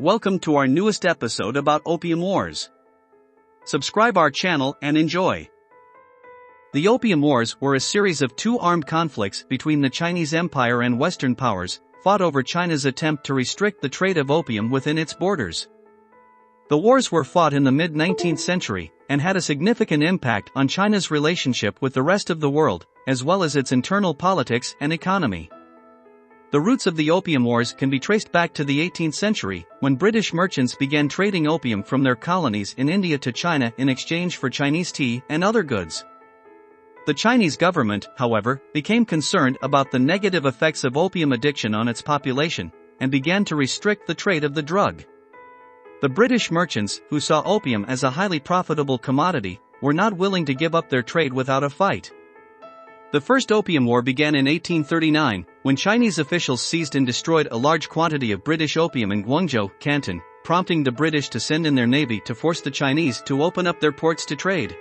Welcome to our newest episode about Opium Wars. Subscribe our channel and enjoy. The Opium Wars were a series of two armed conflicts between the Chinese Empire and Western powers, fought over China's attempt to restrict the trade of opium within its borders. The wars were fought in the mid-19th century, and had a significant impact on China's relationship with the rest of the world, as well as its internal politics and economy. The roots of the Opium Wars can be traced back to the 18th century, when British merchants began trading opium from their colonies in India to China in exchange for Chinese tea and other goods. The Chinese government, however, became concerned about the negative effects of opium addiction on its population, and began to restrict the trade of the drug. The British merchants, who saw opium as a highly profitable commodity, were not willing to give up their trade without a fight. The First Opium War began in 1839, when Chinese officials seized and destroyed a large quantity of British opium in Guangzhou, Canton, prompting the British to send in their navy to force the Chinese to open up their ports to trade.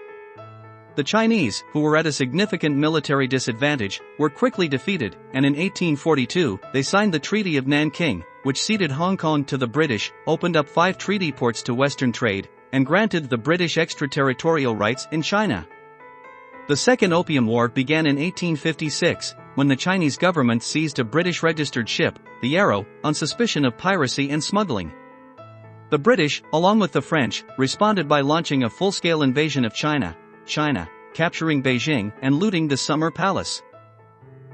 The Chinese, who were at a significant military disadvantage, were quickly defeated, and in 1842, they signed the Treaty of Nanking, which ceded Hong Kong to the British, opened up 5 treaty ports to Western trade, and granted the British extraterritorial rights in China. The Second Opium War began in 1856, when the Chinese government seized a British-registered ship, the Arrow, on suspicion of piracy and smuggling. The British, along with the French, responded by launching a full-scale invasion of China, capturing Beijing and looting the Summer Palace.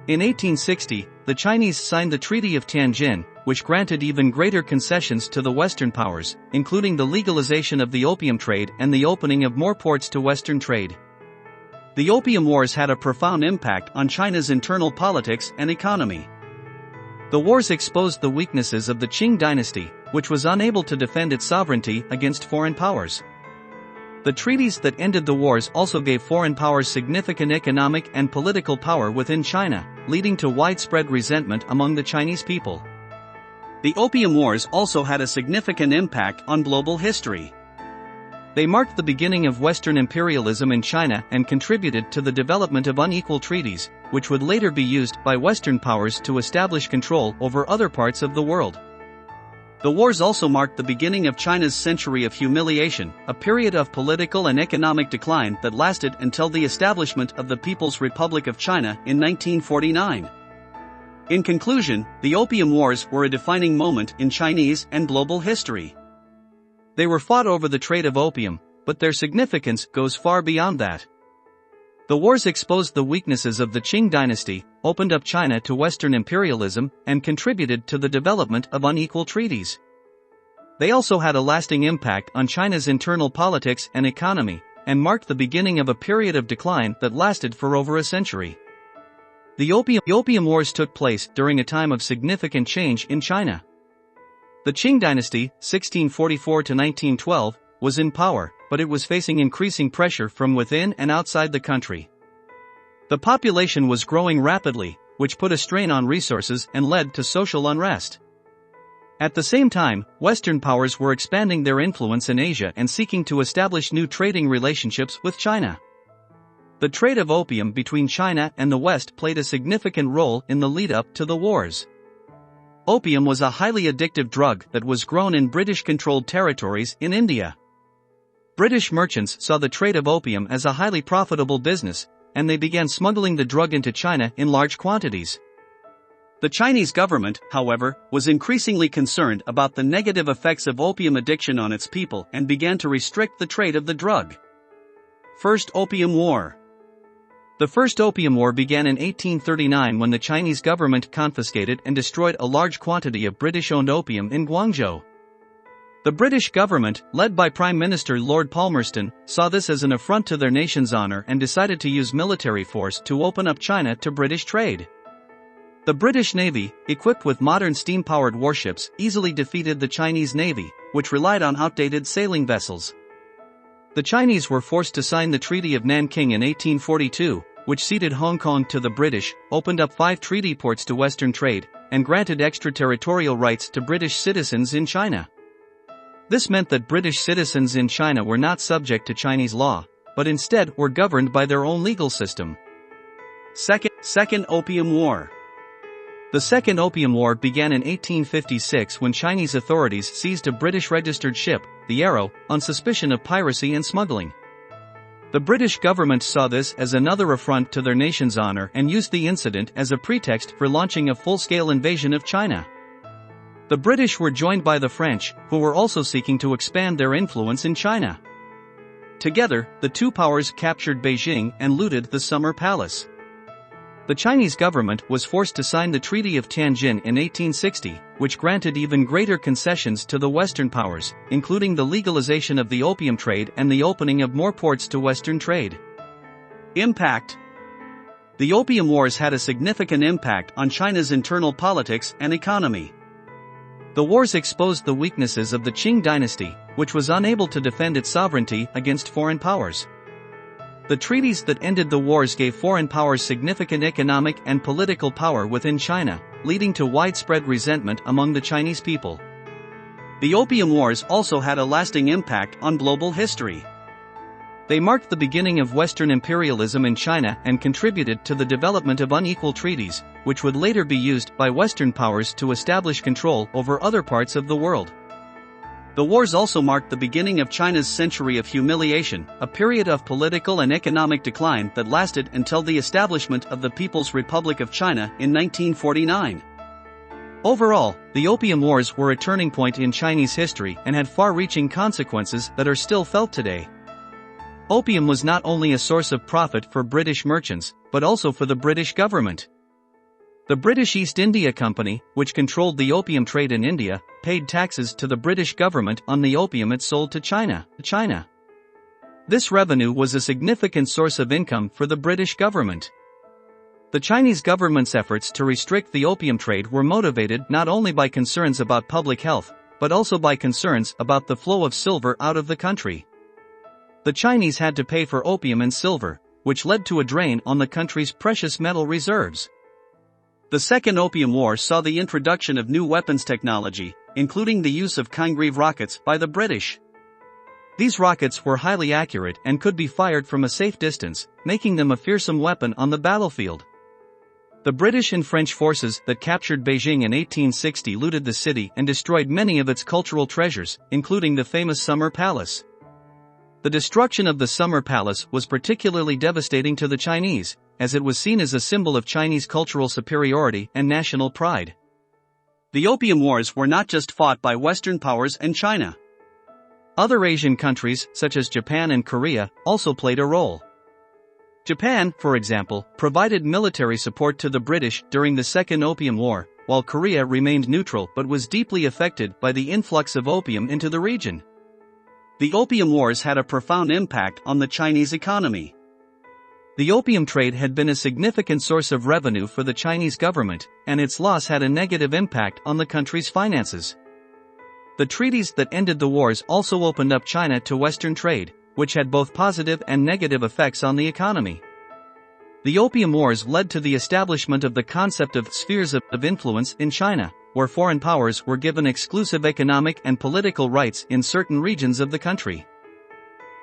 In 1860, the Chinese signed the Treaty of Nanking, which granted even greater concessions to the Western powers, including the legalization of the opium trade and the opening of more ports to Western trade. The Opium Wars had a profound impact on China's internal politics and economy. The wars exposed the weaknesses of the Qing dynasty, which was unable to defend its sovereignty against foreign powers. The treaties that ended the wars also gave foreign powers significant economic and political power within China, leading to widespread resentment among the Chinese people. The Opium Wars also had a significant impact on global history. They marked the beginning of Western imperialism in China and contributed to the development of unequal treaties, which would later be used by Western powers to establish control over other parts of the world. The wars also marked the beginning of China's century of humiliation, a period of political and economic decline that lasted until the establishment of the People's Republic of China in 1949. In conclusion, the Opium Wars were a defining moment in Chinese and global history. They were fought over the trade of opium, but their significance goes far beyond that. The wars exposed the weaknesses of the Qing dynasty, opened up China to Western imperialism, and contributed to the development of unequal treaties. They also had a lasting impact on China's internal politics and economy, and marked the beginning of a period of decline that lasted for over a century. The Opium Wars took place during a time of significant change in China. The Qing dynasty, 1644 to 1912, was in power, but it was facing increasing pressure from within and outside the country. The population was growing rapidly, which put a strain on resources and led to social unrest. At the same time, Western powers were expanding their influence in Asia and seeking to establish new trading relationships with China. The trade of opium between China and the West played a significant role in the lead-up to the wars. Opium was a highly addictive drug that was grown in British-controlled territories in India. British merchants saw the trade of opium as a highly profitable business, and they began smuggling the drug into China in large quantities. The Chinese government, however, was increasingly concerned about the negative effects of opium addiction on its people and began to restrict the trade of the drug. First Opium War. The First Opium War began in 1839 when the Chinese government confiscated and destroyed a large quantity of British-owned opium in Guangzhou. The British government, led by Prime Minister Lord Palmerston, saw this as an affront to their nation's honor and decided to use military force to open up China to British trade. The British Navy, equipped with modern steam-powered warships, easily defeated the Chinese Navy, which relied on outdated sailing vessels. The Chinese were forced to sign the Treaty of Nanking in 1842, which ceded Hong Kong to the British, opened up 5 treaty ports to Western trade, and granted extraterritorial rights to British citizens in China. This meant that British citizens in China were not subject to Chinese law, but instead were governed by their own legal system. Second Opium War. The Second Opium War began in 1856 when Chinese authorities seized a British-registered ship, the Arrow, on suspicion of piracy and smuggling. The British government saw this as another affront to their nation's honor and used the incident as a pretext for launching a full-scale invasion of China. The British were joined by the French, who were also seeking to expand their influence in China. Together, the two powers captured Beijing and looted the Summer Palace. The Chinese government was forced to sign the Treaty of Nanking in 1860, which granted even greater concessions to the Western powers, including the legalization of the opium trade and the opening of more ports to Western trade. Impact. The Opium Wars had a significant impact on China's internal politics and economy. The wars exposed the weaknesses of the Qing dynasty, which was unable to defend its sovereignty against foreign powers. The treaties that ended the wars gave foreign powers significant economic and political power within China, leading to widespread resentment among the Chinese people. The Opium Wars also had a lasting impact on global history. They marked the beginning of Western imperialism in China and contributed to the development of unequal treaties, which would later be used by Western powers to establish control over other parts of the world. The wars also marked the beginning of China's century of humiliation, a period of political and economic decline that lasted until the establishment of the People's Republic of China in 1949. Overall, the Opium Wars were a turning point in Chinese history and had far-reaching consequences that are still felt today. Opium was not only a source of profit for British merchants, but also for the British government. The British East India Company, which controlled the opium trade in India, paid taxes to the British government on the opium it sold to China. This revenue was a significant source of income for the British government. The Chinese government's efforts to restrict the opium trade were motivated not only by concerns about public health, but also by concerns about the flow of silver out of the country. The Chinese had to pay for opium and silver, which led to a drain on the country's precious metal reserves. The Second Opium War saw the introduction of new weapons technology, including the use of Congreve rockets by the British. These rockets were highly accurate and could be fired from a safe distance, making them a fearsome weapon on the battlefield. The British and French forces that captured Beijing in 1860 looted the city and destroyed many of its cultural treasures, including the famous Summer Palace. The destruction of the Summer Palace was particularly devastating to the Chinese, as it was seen as a symbol of Chinese cultural superiority and national pride. The Opium Wars were not just fought by Western powers and China. Other Asian countries, such as Japan and Korea, also played a role. Japan, for example, provided military support to the British during the Second Opium War, while Korea remained neutral but was deeply affected by the influx of opium into the region. The Opium Wars had a profound impact on the Chinese economy. The opium trade had been a significant source of revenue for the Chinese government, and its loss had a negative impact on the country's finances. The treaties that ended the wars also opened up China to Western trade, which had both positive and negative effects on the economy. The Opium Wars led to the establishment of the concept of spheres of influence in China, where foreign powers were given exclusive economic and political rights in certain regions of the country.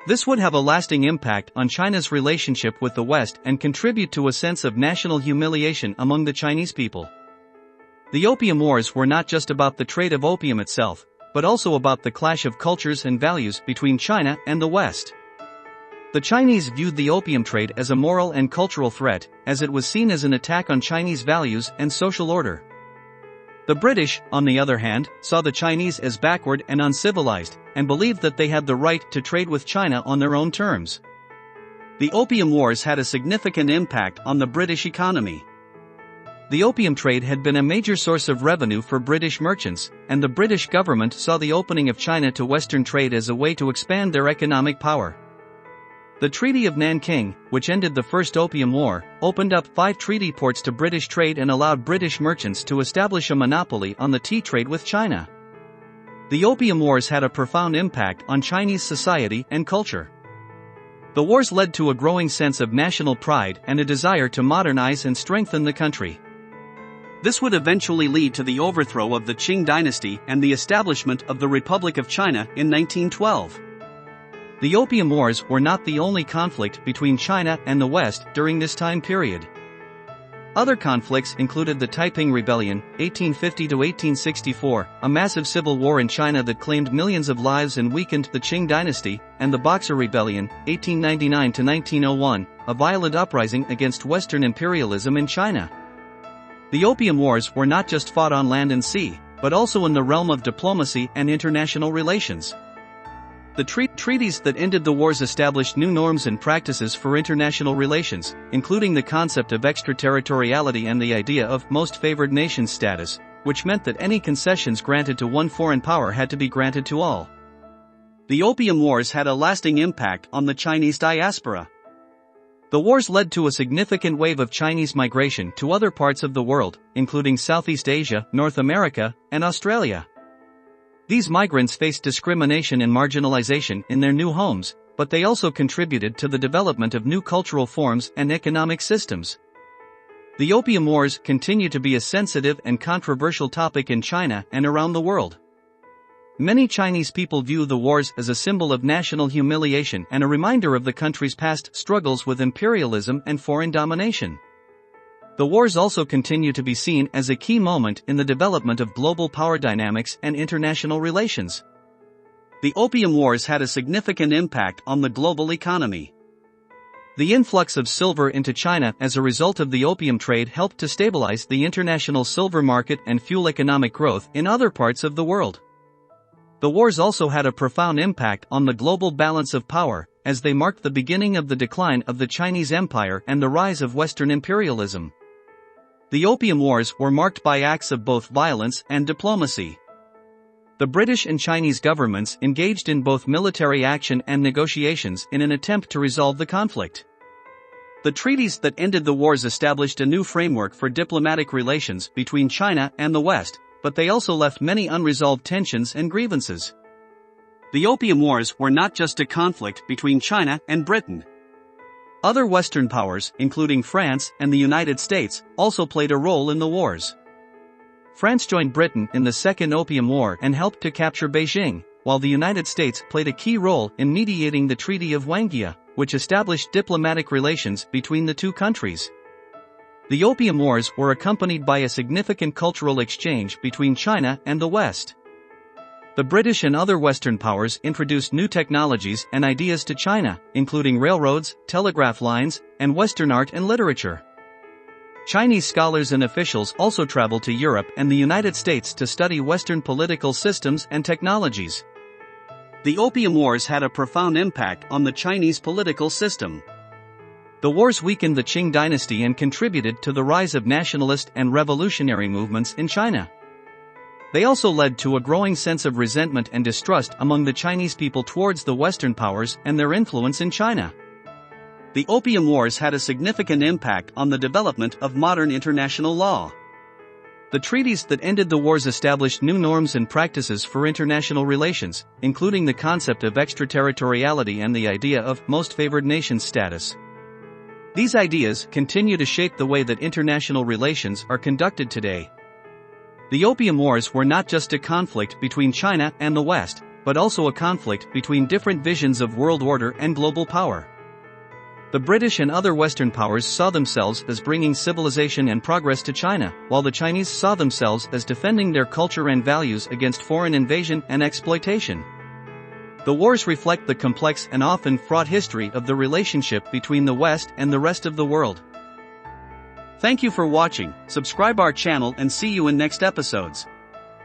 This would have a lasting impact on China's relationship with the West and contribute to a sense of national humiliation among the Chinese people. The Opium Wars were not just about the trade of opium itself, but also about the clash of cultures and values between China and the West. The Chinese viewed the opium trade as a moral and cultural threat, as it was seen as an attack on Chinese values and social order. The British, on the other hand, saw the Chinese as backward and uncivilized, and believed that they had the right to trade with China on their own terms. The Opium Wars had a significant impact on the British economy. The opium trade had been a major source of revenue for British merchants, and the British government saw the opening of China to Western trade as a way to expand their economic power. The Treaty of Nanking, which ended the First Opium War, opened up 5 treaty ports to British trade and allowed British merchants to establish a monopoly on the tea trade with China. The Opium Wars had a profound impact on Chinese society and culture. The wars led to a growing sense of national pride and a desire to modernize and strengthen the country. This would eventually lead to the overthrow of the Qing dynasty and the establishment of the Republic of China in 1912. The Opium Wars were not the only conflict between China and the West during this time period. Other conflicts included the Taiping Rebellion, 1850 to 1864, a massive civil war in China that claimed millions of lives and weakened the Qing dynasty, and the Boxer Rebellion, 1899 to 1901, a violent uprising against Western imperialism in China. The Opium Wars were not just fought on land and sea, but also in the realm of diplomacy and international relations. The treaties that ended the wars established new norms and practices for international relations, including the concept of extraterritoriality and the idea of most favored nation status, which meant that any concessions granted to one foreign power had to be granted to all. The Opium Wars had a lasting impact on the Chinese diaspora. The wars led to a significant wave of Chinese migration to other parts of the world, including Southeast Asia, North America, and Australia. These migrants faced discrimination and marginalization in their new homes, but they also contributed to the development of new cultural forms and economic systems. The Opium Wars continue to be a sensitive and controversial topic in China and around the world. Many Chinese people view the wars as a symbol of national humiliation and a reminder of the country's past struggles with imperialism and foreign domination. The wars also continue to be seen as a key moment in the development of global power dynamics and international relations. The Opium Wars had a significant impact on the global economy. The influx of silver into China as a result of the opium trade helped to stabilize the international silver market and fuel economic growth in other parts of the world. The wars also had a profound impact on the global balance of power, as they marked the beginning of the decline of the Chinese Empire and the rise of Western imperialism. The Opium Wars were marked by acts of both violence and diplomacy. The British and Chinese governments engaged in both military action and negotiations in an attempt to resolve the conflict. The treaties that ended the wars established a new framework for diplomatic relations between China and the West, but they also left many unresolved tensions and grievances. The Opium Wars were not just a conflict between China and Britain. Other Western powers, including France and the United States, also played a role in the wars. France joined Britain in the Second Opium War and helped to capture Beijing, while the United States played a key role in mediating the Treaty of Nanking, which established diplomatic relations between the two countries. The Opium Wars were accompanied by a significant cultural exchange between China and the West. The British and other Western powers introduced new technologies and ideas to China, including railroads, telegraph lines, and Western art and literature. Chinese scholars and officials also traveled to Europe and the United States to study Western political systems and technologies. The Opium Wars had a profound impact on the Chinese political system. The wars weakened the Qing dynasty and contributed to the rise of nationalist and revolutionary movements in China. They also led to a growing sense of resentment and distrust among the Chinese people towards the Western powers and their influence in China. The Opium Wars had a significant impact on the development of modern international law. The treaties that ended the wars established new norms and practices for international relations, including the concept of extraterritoriality and the idea of most favored nation status. These ideas continue to shape the way that international relations are conducted today. The Opium Wars were not just a conflict between China and the West, but also a conflict between different visions of world order and global power. The British and other Western powers saw themselves as bringing civilization and progress to China, while the Chinese saw themselves as defending their culture and values against foreign invasion and exploitation. The wars reflect the complex and often fraught history of the relationship between the West and the rest of the world. Thank you for watching. Subscribe our channel and see you in next episodes.